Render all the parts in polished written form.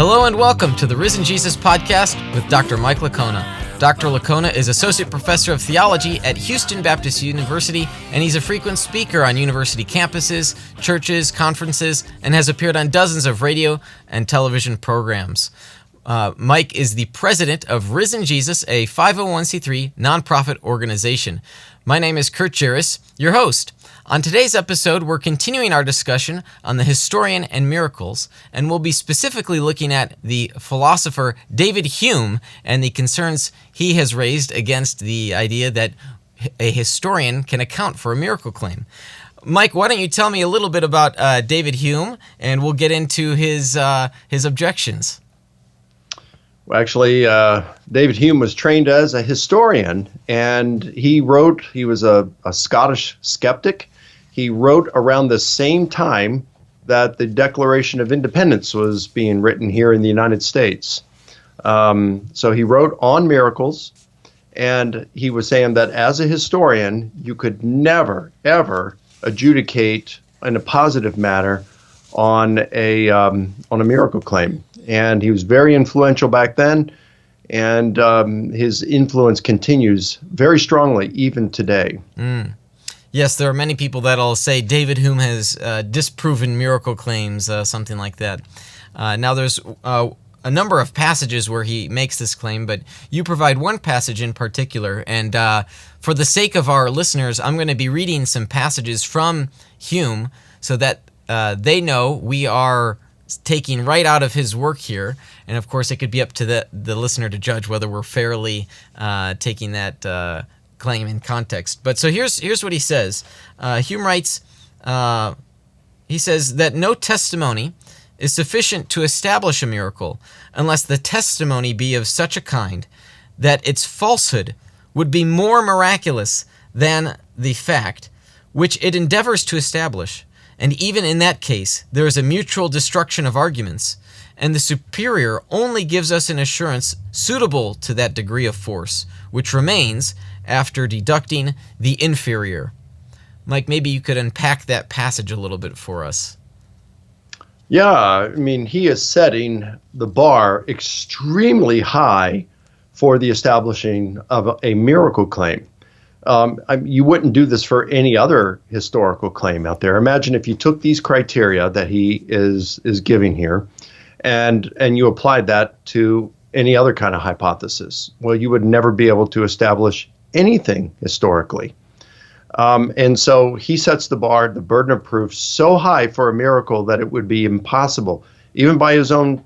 Hello and welcome to the Risen Jesus Podcast with Dr. Mike Licona. Dr. Licona is Associate Professor of Theology at Houston Baptist University, and he's a frequent speaker on university campuses, churches, conferences, and has appeared on dozens of radio and television programs. Mike is the president of Risen Jesus, a 501c3 nonprofit organization. My name is Kurt Jaris, your host. On today's episode, we're continuing our discussion on the historian and miracles, and we'll be specifically looking at the philosopher David Hume and the concerns he has raised against the idea that a historian can account for a miracle claim. Mike, why don't you tell me a little bit about David Hume, and we'll get into his objections. Well, actually, David Hume was trained as a historian, and he was a Scottish skeptic. He wrote around the same time that the Declaration of Independence was being written here in the United States. So he wrote on miracles, and he was saying that as a historian, you could never, ever adjudicate in a positive manner on a miracle claim. And he was very influential back then, and his influence continues very strongly even today. Yes, there are many people that'll say David Hume has disproven miracle claims, something like that. Now, there's a number of passages where he makes this claim, but you provide one passage in particular, and for the sake of our listeners, I'm going to be reading some passages from Hume so that they know we are taking right out of his work here, and of course it could be up to the listener to judge whether we're fairly taking that claim in context. But so here's what he says. Hume writes, he says that no testimony is sufficient to establish a miracle unless the testimony be of such a kind that its falsehood would be more miraculous than the fact which it endeavors to establish. And even in that case, there is a mutual destruction of arguments, and the superior only gives us an assurance suitable to that degree of force, which remains after deducting the inferior. Mike, maybe you could unpack that passage a little bit for us. Yeah, I mean, he is setting the bar extremely high for the establishing of a miracle claim. You wouldn't do this for any other historical claim out there. Imagine if you took these criteria that he is giving here, and you applied that to any other kind of hypothesis. Well, you would never be able to establish anything historically. And so he sets the bar, the burden of proof, so high for a miracle that it would be impossible, even by his own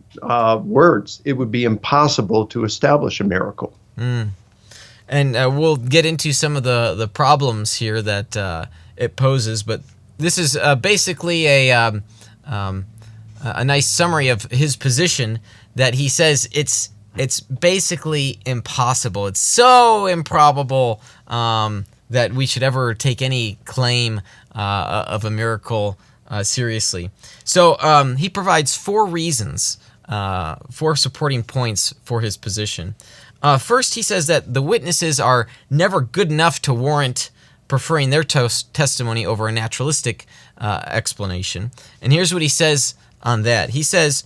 words, it would be impossible to establish a miracle. And we'll get into some of the problems here that it poses, but this is basically a nice summary of his position, that he says it's basically impossible. It's so improbable that we should ever take any claim of a miracle seriously. So he provides four reasons, four supporting points for his position. First, he says that the witnesses are never good enough to warrant preferring their testimony over a naturalistic explanation. And here's what he says on that. He says,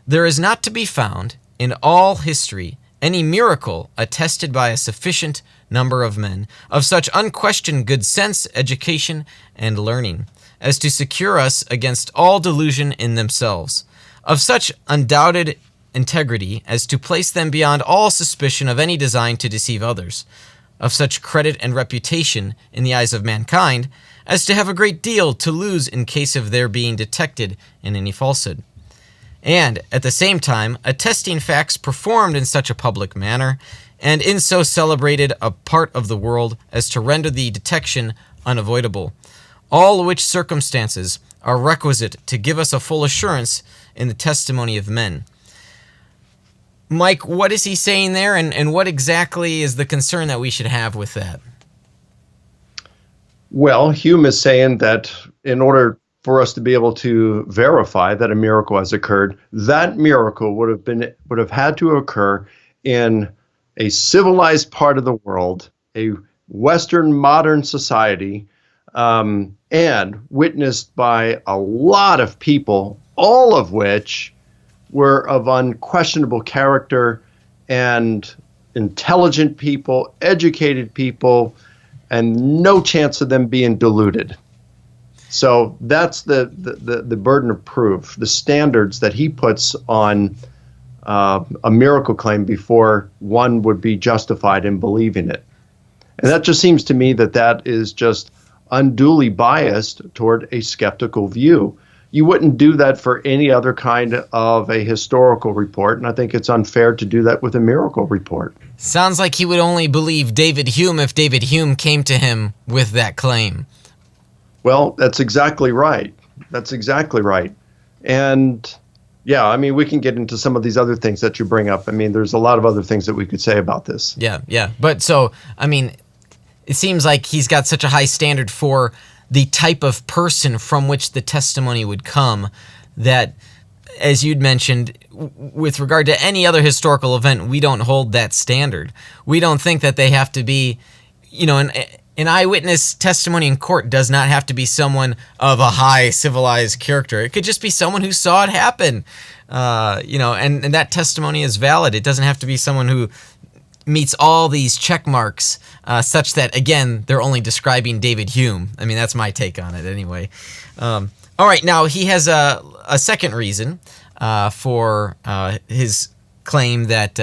"There is not to be found in all history any miracle attested by a sufficient number of men of such unquestioned good sense, education, and learning as to secure us against all delusion in themselves, of such undoubted integrity as to place them beyond all suspicion of any design to deceive others, of such credit and reputation in the eyes of mankind as to have a great deal to lose in case of their being detected in any falsehood, and at the same time attesting facts performed in such a public manner and in so celebrated a part of the world as to render the detection unavoidable, all which circumstances are requisite to give us a full assurance in the testimony of men." Mike, what is he saying there, and what exactly is the concern that we should have with that? Well, Hume is saying that in order for us to be able to verify that a miracle has occurred, that miracle would have had to occur in a civilized part of the world, a Western modern society, and witnessed by a lot of people, all of which were of unquestionable character and intelligent people, educated people, and no chance of them being deluded. So that's the burden of proof, the standards that he puts on a miracle claim before one would be justified in believing it. And that just seems to me that is just unduly biased toward a skeptical view. You wouldn't do that for any other kind of a historical report, and I think it's unfair to do that with a miracle report. Sounds like he would only believe David Hume if David Hume came to him with that claim. Well, that's exactly right. That's exactly right. And yeah, I mean, we can get into some of these other things that you bring up. I mean, there's a lot of other things that we could say about this. Yeah. But so, I mean, it seems like he's got such a high standard for the type of person from which the testimony would come that, as you'd mentioned, with regard to any other historical event, we don't hold that standard. We don't think that they have to be, an eyewitness testimony in court does not have to be someone of a high civilized character. It could just be someone who saw it happen, and that testimony is valid. It doesn't have to be someone who meets all these check marks such that, again, they're only describing David Hume. I mean, that's my take on it anyway. All right, now he has a second reason for his claim that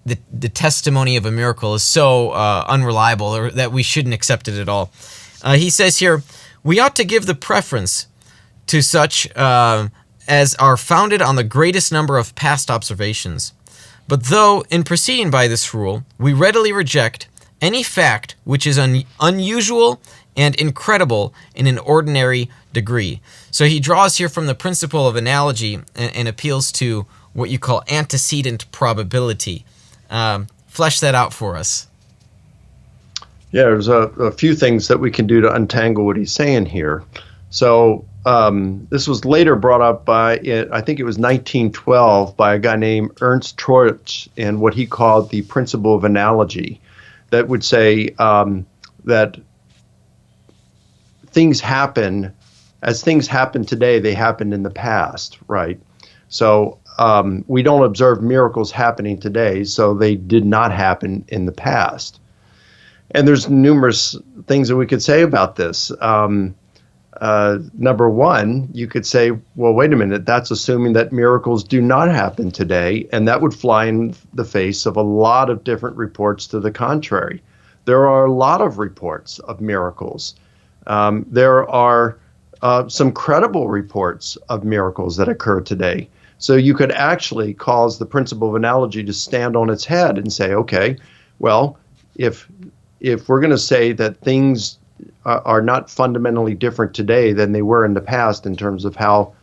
the testimony of a miracle is so unreliable or that we shouldn't accept it at all. He says here, we ought to give the preference to such as are founded on the greatest number of past observations. But though, in proceeding by this rule, we readily reject any fact which is unusual and incredible in an ordinary degree. So he draws here from the principle of analogy and appeals to what you call antecedent probability. Flesh that out for us. Yeah, there's a few things that we can do to untangle what he's saying here. So this was later brought up by, I think it was 1912, by a guy named Ernst Troeltsch, and what he called the principle of analogy, that would say that things happen, as things happen today, they happened in the past, right? So we don't observe miracles happening today, so they did not happen in the past. And there's numerous things that we could say about this. Number one, you could say, well, wait a minute, that's assuming that miracles do not happen today, and that would fly in the face of a lot of different reports to the contrary. There are a lot of reports of miracles. There are some credible reports of miracles that occur today. So you could actually cause the principle of analogy to stand on its head and say, okay, well, if we're going to say that things are not fundamentally different today than they were in the past in terms of how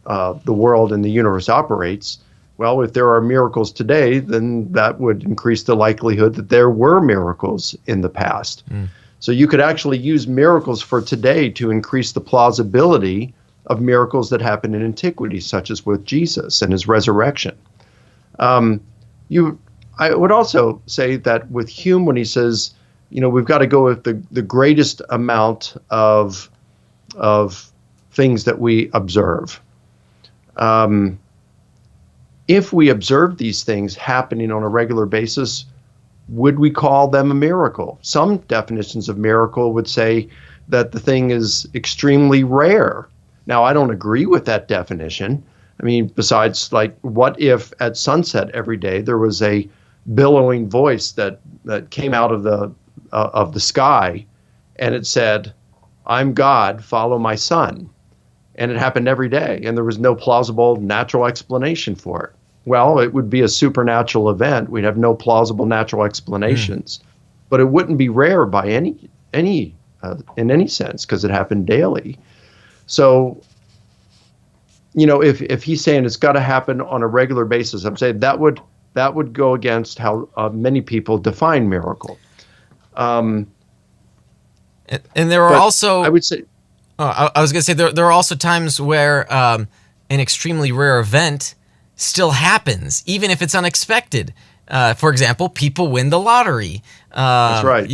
the world and the universe operates, well, if there are miracles today, then that would increase the likelihood that there were miracles in the past. So you could actually use miracles for today to increase the plausibility of miracles that happened in antiquity, such as with Jesus and his resurrection. I would also say that with Hume, when he says, we've got to go with the greatest amount of things that we observe. If we observe these things happening on a regular basis, would we call them a miracle? Some definitions of miracle would say that the thing is extremely rare. Now, I don't agree with that definition. I mean, besides, like, what if at sunset every day there was a billowing voice that came out of the sky, and it said, "I'm God, follow my son," and it happened every day, and there was no plausible natural explanation for it? Well, it would be a supernatural event. We'd have no plausible natural explanations, but it wouldn't be rare by in any sense because it happened daily. So, if he's saying it's got to happen on a regular basis, I'm saying that would go against how many people define miracle. And there are also, I would say, I was going to say there are also times where an extremely rare event still happens, even if it's unexpected. For example, people win the lottery. That's right.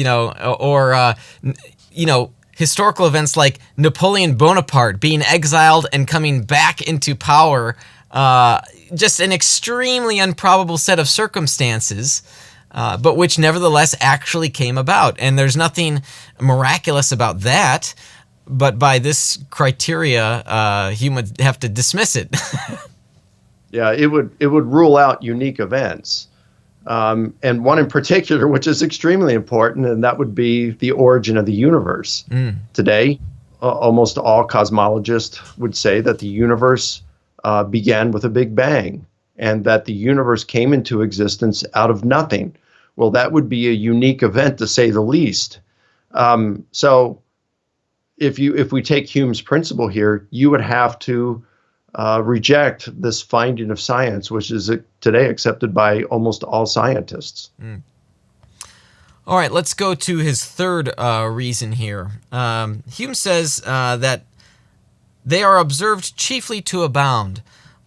Historical events like Napoleon Bonaparte being exiled and coming back into power just an extremely improbable set of circumstances, but which nevertheless actually came about. And there's nothing miraculous about that, but by this criteria, Hume would have to dismiss it. Yeah, it would rule out unique events. And one in particular, which is extremely important, and that would be the origin of the universe. Today, almost all cosmologists would say that the universe began with a big bang, and that the universe came into existence out of nothing. Well, that would be a unique event, to say the least. So if we take Hume's principle here, you would have to reject this finding of science, which is today accepted by almost all scientists. All right, let's go to his third reason here. Hume says that they are observed chiefly to abound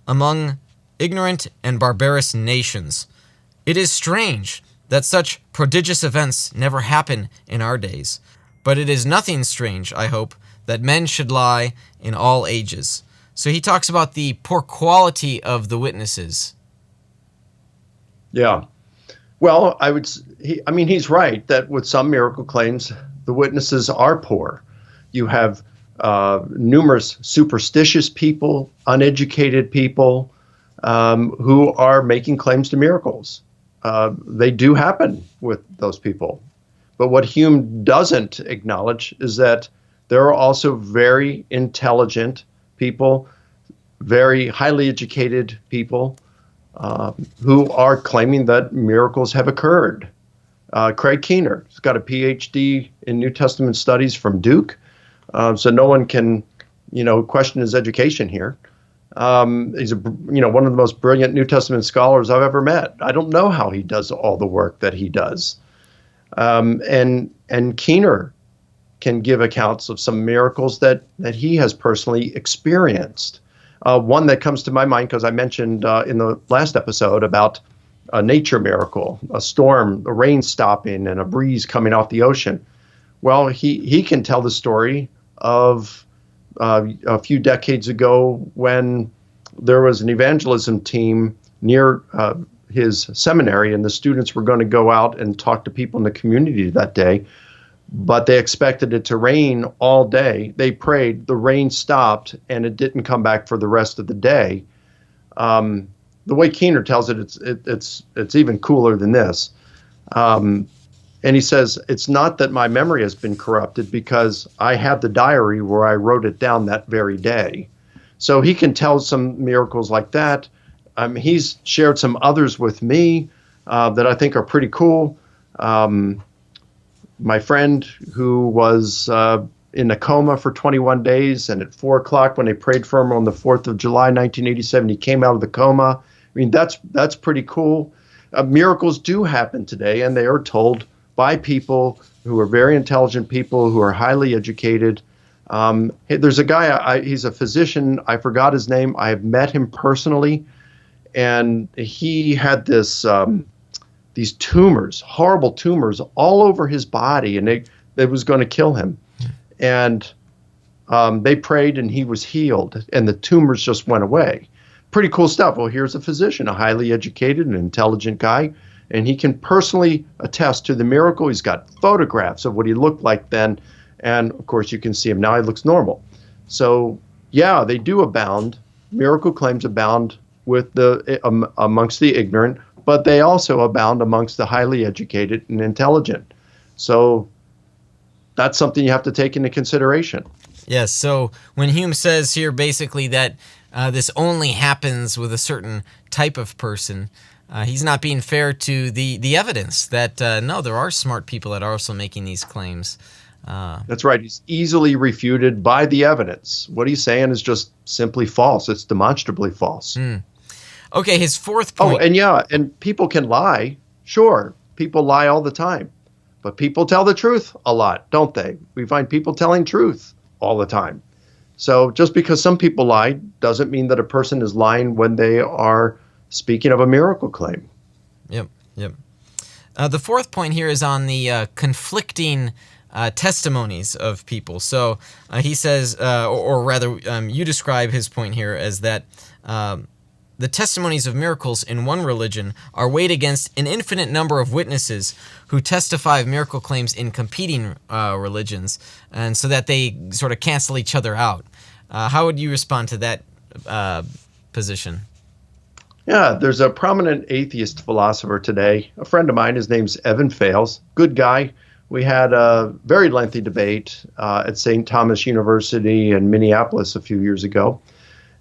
among ignorant and barbarous nations. It is strange that such prodigious events never happen in our days, but it is nothing strange, I hope, that men should lie in all ages. So he talks about the poor quality of the witnesses. Yeah. Well, he's right that with some miracle claims, the witnesses are poor. You have numerous superstitious people, uneducated people who are making claims to miracles. They do happen with those people. But what Hume doesn't acknowledge is that there are also very intelligent people, very highly educated people who are claiming that miracles have occurred. Craig Keener has got a PhD in New Testament studies from Duke, so no one can, question his education here. He's one of the most brilliant New Testament scholars I've ever met. I don't know how he does all the work that he does. And Keener can give accounts of some miracles that he has personally experienced. One that comes to my mind, because I mentioned in the last episode about a nature miracle, a storm, a rain stopping, and a breeze coming off the ocean. Well, he can tell the story of a few decades ago when there was an evangelism team near his seminary, and the students were going to go out and talk to people in the community that day. But they expected it to rain all day. They prayed, the rain stopped, and it didn't come back for the rest of the day. The way Keener tells it, it's even cooler than this. And he says, it's not that my memory has been corrupted because I have the diary where I wrote it down that very day. So he can tell some miracles like that. He's shared some others with me that I think are pretty cool. My friend who was in a coma for 21 days, and at 4 o'clock when they prayed for him on the 4th of July, 1987, he came out of the coma. I mean, that's pretty cool. Miracles do happen today, and they are told by people who are very intelligent people, who are highly educated. Hey, there's a guy, he's a physician. I forgot his name. I have met him personally, and he had these tumors, horrible tumors, all over his body, and it was going to kill him. And they prayed, and he was healed, and the tumors just went away. Pretty cool stuff. Well, here's a physician, a highly educated and intelligent guy, and he can personally attest to the miracle. He's got photographs of what he looked like then, and of course you can see him now. He looks normal. So yeah, they do abound. Miracle claims abound with amongst the ignorant, but they also abound amongst the highly educated and intelligent. So that's something you have to take into consideration. Yes, so when Hume says here basically that this only happens with a certain type of person, he's not being fair to the evidence that, no, there are smart people that are also making these claims. That's right. He's easily refuted by the evidence. What he's saying is just simply false. It's demonstrably false. Okay, his fourth point. Oh, and people can lie. Sure, people lie all the time. But people tell the truth a lot, don't they? We find people telling truth all the time. So just because some people lie doesn't mean that a person is lying when they are speaking of a miracle claim. Yep. The fourth point here is on the conflicting testimonies of people. So he says, or rather, you describe his point here as that the testimonies of miracles in one religion are weighed against an infinite number of witnesses who testify of miracle claims in competing religions, and so that they sort of cancel each other out. How would you respond to that position? Yeah, there's a prominent atheist philosopher today, a friend of mine. His name's Evan Fales. Good guy. We had a very lengthy debate at St. Thomas University in Minneapolis a few years ago.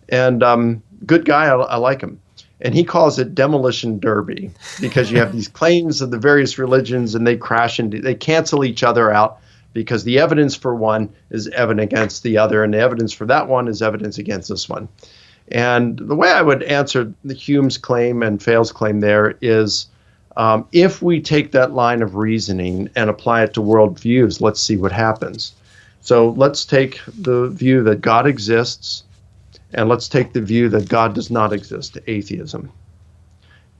And good guy, I like him. And he calls it demolition derby because you have these claims of the various religions and they crash and they cancel each other out because the evidence for one is evidence against the other, and the evidence for that one is evidence against this one. And the way I would answer the Hume's claim and Fales' claim there is, if we take that line of reasoning and apply it to worldviews, let's see what happens. So let's take the view that God exists, and let's take the view that God does not exist, atheism.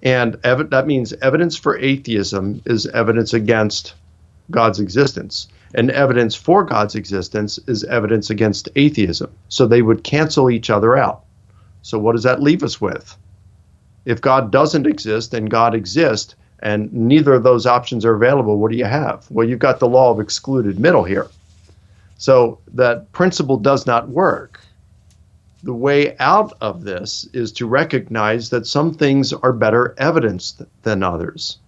And that means evidence for atheism is evidence against God's existence, and evidence for God's existence is evidence against atheism. So they would cancel each other out. So what does that leave us with? If God doesn't exist and God exists, and neither of those options are available, what do you have? Well, you've got the law of excluded middle here. So that principle does not work. The way out of this is to recognize that some things are better evidenced than others.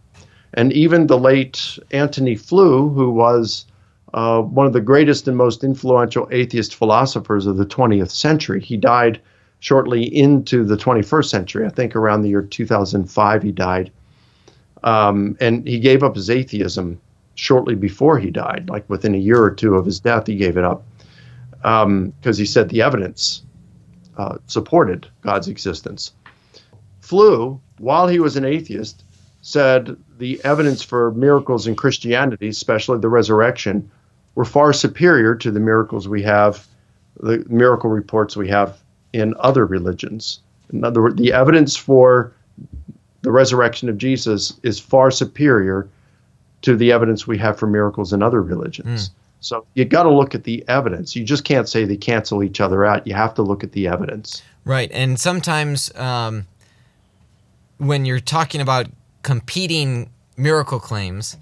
And even the late Antony Flew, who was one of the greatest and most influential atheist philosophers of the 20th century, he died shortly into the 21st century. I think around the year 2005 he died. And he gave up his atheism shortly before he died, like within a year or two of his death, he gave it up because he said the evidence supported God's existence. Flew, while he was an atheist, said the evidence for miracles in Christianity, especially the resurrection, were far superior to the miracles we have, the miracle reports we have in other religions. In other words, the evidence for the resurrection of Jesus is far superior to the evidence we have for miracles in other religions. So you got to look at the evidence. You just can't say they cancel each other out. You have to look at the evidence. Right. And sometimes when you're talking about competing miracle claims,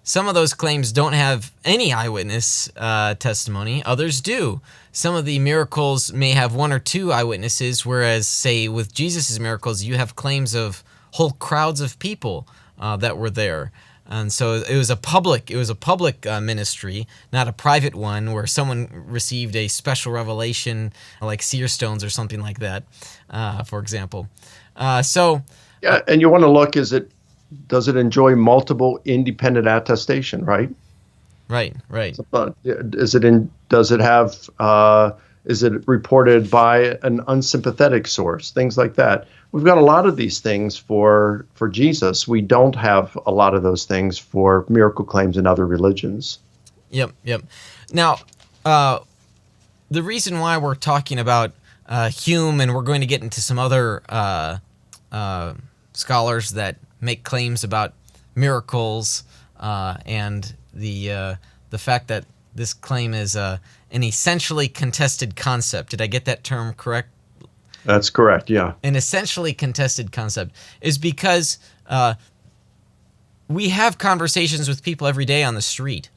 some of those claims don't have any eyewitness testimony. Others do. Some of the miracles may have one or two eyewitnesses, whereas, say, with Jesus' miracles, you have claims of whole crowds of people that were there. And so it was a public ministry, not a private one where someone received a special revelation like seer stones or something like that, for example. Yeah, and you want to look, does it enjoy multiple independent attestation, right? Right. Is it reported by an unsympathetic source? Things like that. We've got a lot of these things for Jesus. We don't have a lot of those things for miracle claims in other religions. Yep. Now, the reason why we're talking about Hume, and we're going to get into some other scholars that make claims about miracles and the fact that this claim is an essentially contested concept. Did I get that term correct? That's correct, yeah. An essentially contested concept is because we have conversations with people every day on the street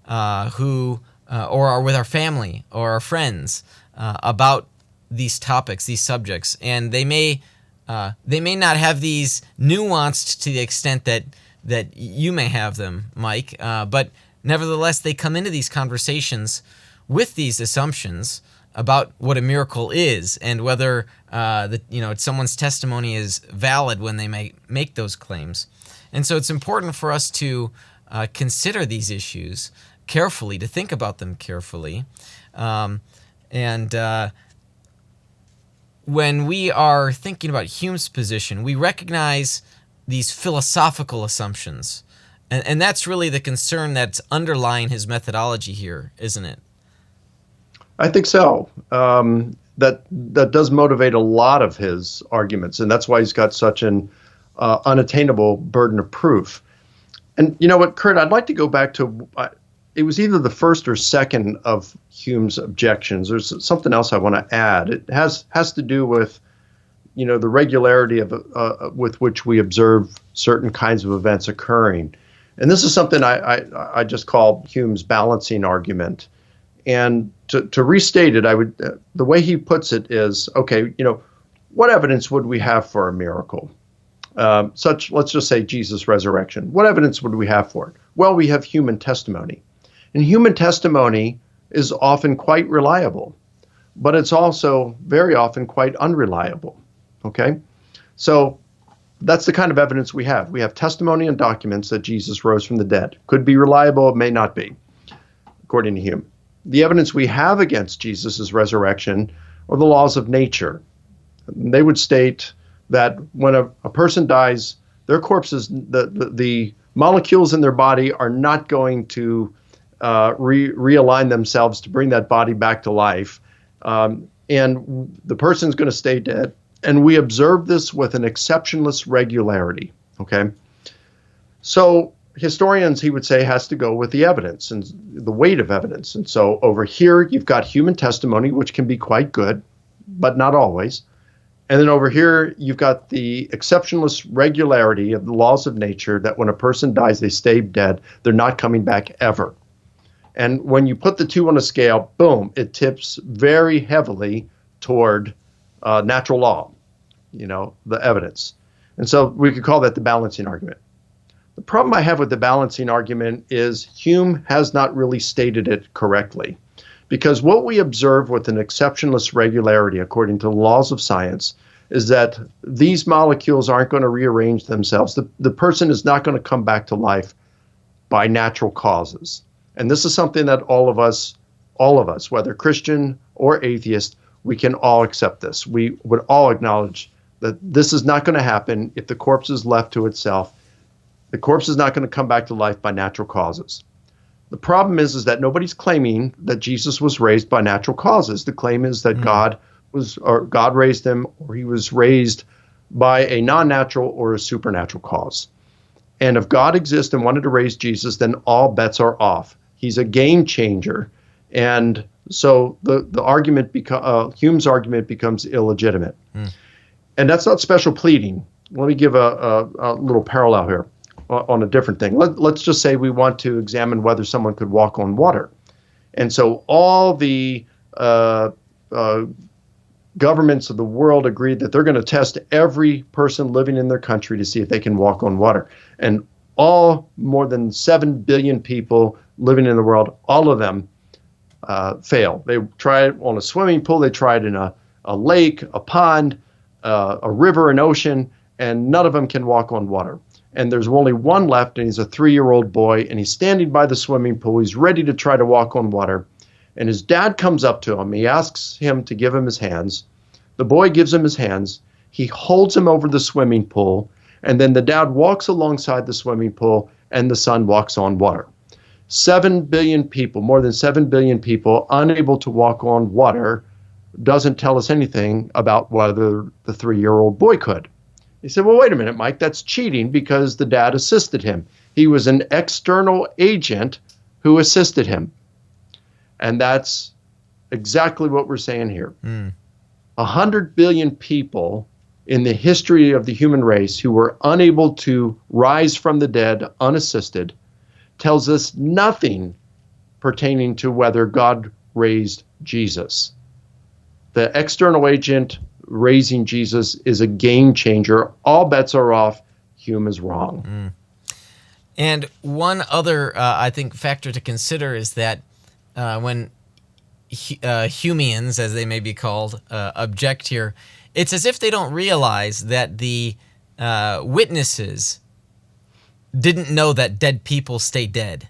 who or are with our family or our friends about these topics, these subjects, and they may not have these nuanced to the extent that you may have them, Mike, but nevertheless, they come into these conversations with these assumptions about what a miracle is and whether someone's testimony is valid when they make those claims. And so it's important for us to consider these issues carefully, to think about them carefully. When we are thinking about Hume's position, we recognize these philosophical assumptions. And that's really the concern that's underlying his methodology here, isn't it? I think so. That does motivate a lot of his arguments, and that's why he's got such an unattainable burden of proof. And you know what, Kurt, I'd like to go back to, it was either the first or second of Hume's objections. There's something else I want to add. It has to do with the regularity of with which we observe certain kinds of events occurring. And this is something I just call Hume's balancing argument. And to restate it, the way he puts it is, okay, what evidence would we have for a miracle? Let's just say Jesus' resurrection. What evidence would we have for it? Well, we have human testimony. And human testimony is often quite reliable, but it's also very often quite unreliable. Okay? So that's the kind of evidence we have. We have testimony and documents that Jesus rose from the dead. Could be reliable, it may not be, according to Hume. The evidence we have against Jesus' resurrection are the laws of nature. They would state that when a person dies, their corpses, the molecules in their body are not going to realign themselves to bring that body back to life. And the person's going to stay dead. And we observe this with an exceptionless regularity. Okay? So historians, he would say, has to go with the evidence and the weight of evidence. And so over here, you've got human testimony, which can be quite good, but not always. And then over here, you've got the exceptionless regularity of the laws of nature that when a person dies, they stay dead. They're not coming back ever. And when you put the two on a scale, boom, it tips very heavily toward natural law, the evidence. And so we could call that the balancing argument. The problem I have with the balancing argument is Hume has not really stated it correctly. Because what we observe with an exceptionless regularity, according to the laws of science, is that these molecules aren't going to rearrange themselves. The person is not going to come back to life by natural causes. And this is something that all of us, whether Christian or atheist, we can all accept this. We would all acknowledge that this is not going to happen if the corpse is left to itself. The corpse is not going to come back to life by natural causes. The problem is that nobody's claiming that Jesus was raised by natural causes. The claim is that God raised him, or he was raised by a non-natural or a supernatural cause. And if God exists and wanted to raise Jesus, then all bets are off. He's a game changer. And so the argument, Hume's argument becomes illegitimate. And that's not special pleading. Let me give a little parallel here on a different thing. Let's just say we want to examine whether someone could walk on water. And so all the governments of the world agreed that they're going to test every person living in their country to see if they can walk on water. And all more than 7 billion people living in the world, all of them fail. They try it on a swimming pool, they try it in a lake, a pond, a river, an ocean, and none of them can walk on water. And there's only one left, and he's a 3-year-old boy, and he's standing by the swimming pool. He's ready to try to walk on water. And his dad comes up to him. He asks him to give him his hands. The boy gives him his hands. He holds him over the swimming pool, and then the dad walks alongside the swimming pool, and the son walks on water. 7 billion people, more than 7 billion people, unable to walk on water, doesn't tell us anything about whether the 3-year-old boy could. He said, well, wait a minute, Mike, that's cheating because the dad assisted him. He was an external agent who assisted him. And that's exactly what we're saying here. 100 billion people in the history of the human race who were unable to rise from the dead unassisted tells us nothing pertaining to whether God raised Jesus. The external agent raising Jesus is a game changer. All bets are off. Hume is wrong. And one other, I think, factor to consider is that when Humeans, as they may be called, object here, it's as if they don't realize that the witnesses didn't know that dead people stay dead.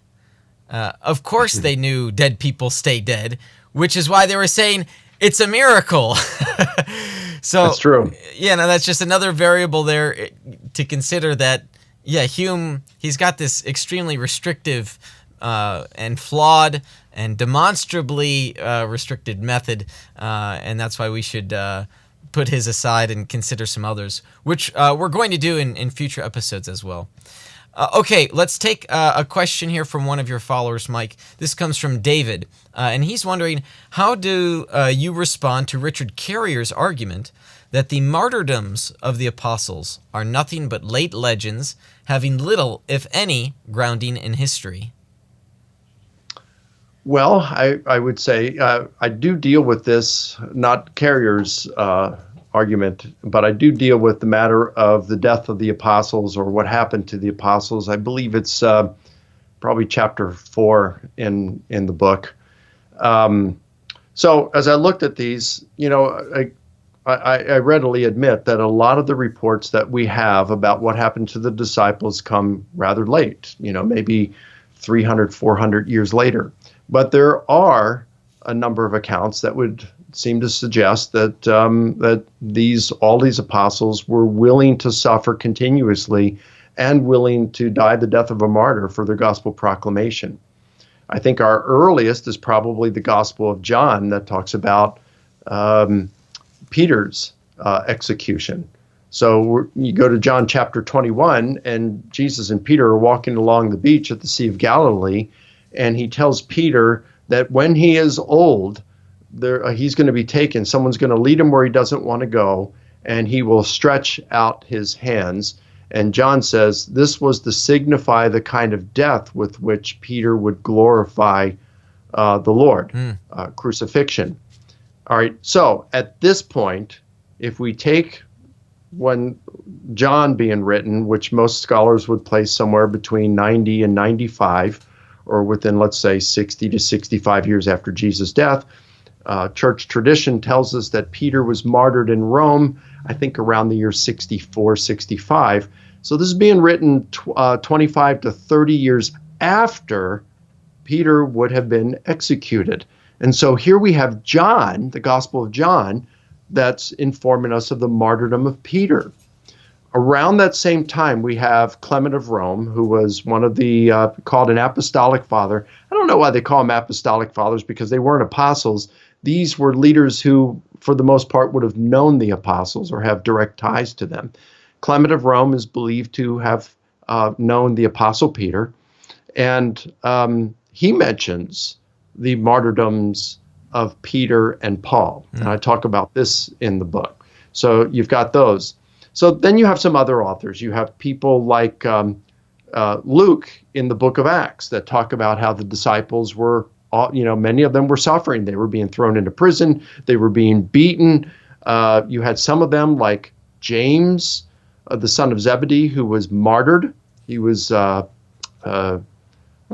Of course they knew dead people stay dead, which is why they were saying it's a miracle. So that's true. Yeah, no, that's just another variable there to consider that, yeah, Hume, he's got this extremely restrictive and flawed and demonstrably restricted method, and that's why we should put his aside and consider some others, which we're going to do in future episodes as well. Okay, let's take a question here from one of your followers, Mike. This comes from David, and he's wondering, how do you respond to Richard Carrier's argument that the martyrdoms of the apostles are nothing but late legends, having little, if any, grounding in history? Well, I would say I do deal with this, not Carrier's argument, but I do deal with the matter of the death of the apostles or what happened to the apostles. I believe it's probably chapter 4 in the book. So as I looked at these, I readily admit that a lot of the reports that we have about what happened to the disciples come rather late, maybe 300, 400 years later. But there are a number of accounts that would seem to suggest that all these apostles were willing to suffer continuously and willing to die the death of a martyr for their gospel proclamation. I think our earliest is probably the Gospel of John that talks about Peter's execution. So you go to John chapter 21, and Jesus and Peter are walking along the beach at the Sea of Galilee, and he tells Peter that when he is old, he's going to be taken. Someone's going to lead him where he doesn't want to go, and he will stretch out his hands. And John says this was to signify the kind of death with which Peter would glorify the Lord, crucifixion. All right, so at this point, if we take when John being written, which most scholars would place somewhere between 90 and 95, or within, let's say, 60 to 65 years after Jesus' death, church tradition tells us that Peter was martyred in Rome, I think around the year 64, 65. So this is being written 25 to 30 years after Peter would have been executed. And so here we have John, the Gospel of John, that's informing us of the martyrdom of Peter. Around that same time, we have Clement of Rome, who was one of the, called an apostolic father. I don't know why they call them apostolic fathers, because they weren't apostles. These were leaders who, for the most part, would have known the apostles or have direct ties to them. Clement of Rome is believed to have known the apostle Peter, and he mentions the martyrdoms of Peter and Paul. And I talk about this in the book. So you've got those. So then you have some other authors. You have people like Luke in the book of Acts that talk about how the disciples were, many of them were suffering. They were being thrown into prison. They were being beaten. You had some of them like James, the son of Zebedee, who was martyred. He was, I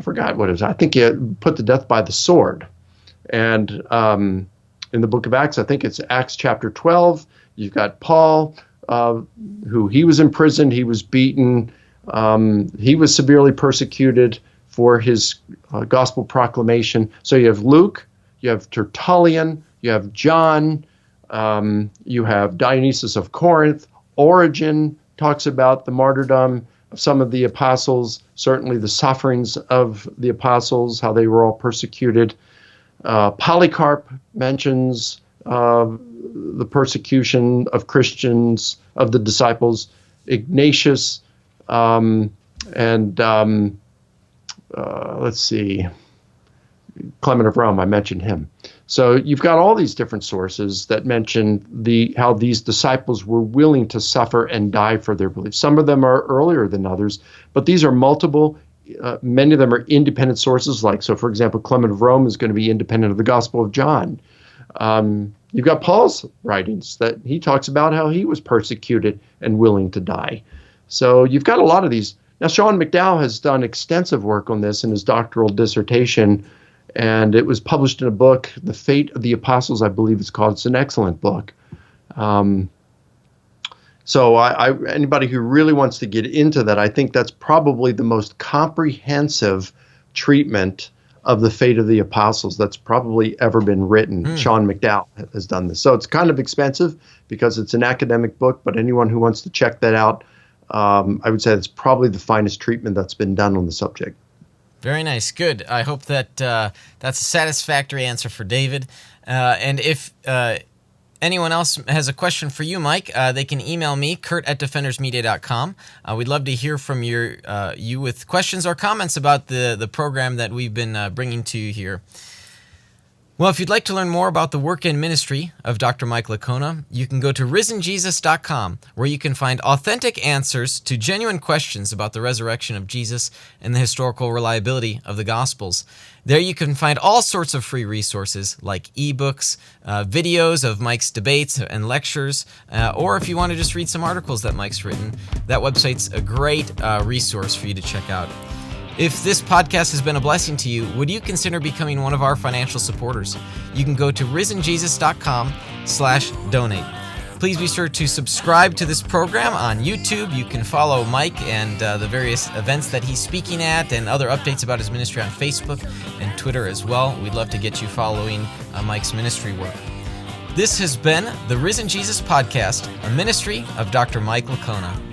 forgot what it was. I think he put to death by the sword. And in the book of Acts, I think it's Acts chapter 12, you've got Paul, who he was imprisoned, he was beaten, he was severely persecuted for his gospel proclamation. So you have Luke, you have Tertullian, you have John, you have Dionysius of Corinth, Origen talks about the martyrdom of some of the apostles, certainly the sufferings of the apostles, how they were all persecuted. Polycarp mentions the persecution of Christians, of the disciples. Ignatius, let's see, Clement of Rome, I mentioned him. So you've got all these different sources that mention how these disciples were willing to suffer and die for their beliefs. Some of them are earlier than others, but these are multiple. Many of them are independent sources. So for example, Clement of Rome is going to be independent of the Gospel of John. You've got Paul's writings that he talks about how he was persecuted and willing to die. So you've got a lot of these. Now, Sean McDowell has done extensive work on this in his doctoral dissertation, and it was published in a book, The Fate of the Apostles, I believe it's called. It's an excellent book. So anybody who really wants to get into that, I think that's probably the most comprehensive treatment of the fate of the apostles that's probably ever been written. Sean McDowell has done this. So it's kind of expensive because it's an academic book, but anyone who wants to check that out, I would say it's probably the finest treatment that's been done on the subject. Very nice. Good. I hope that that's a satisfactory answer for David. And if anyone else has a question for you, Mike, they can email me, kurt@defendersmedia.com. We'd love to hear from you with questions or comments about the program that we've been bringing to you here. Well, if you'd like to learn more about the work and ministry of Dr. Mike Licona, you can go to risenjesus.com, where you can find authentic answers to genuine questions about the resurrection of Jesus and the historical reliability of the Gospels. There you can find all sorts of free resources like ebooks, videos of Mike's debates and lectures, or if you want to just read some articles that Mike's written, that website's a great resource for you to check out. If this podcast has been a blessing to you, would you consider becoming one of our financial supporters? You can go to risenjesus.com/donate. Please be sure to subscribe to this program on YouTube. You can follow Mike and the various events that he's speaking at and other updates about his ministry on Facebook and Twitter as well. We'd love to get you following Mike's ministry work. This has been the Risen Jesus Podcast, a ministry of Dr. Mike Licona.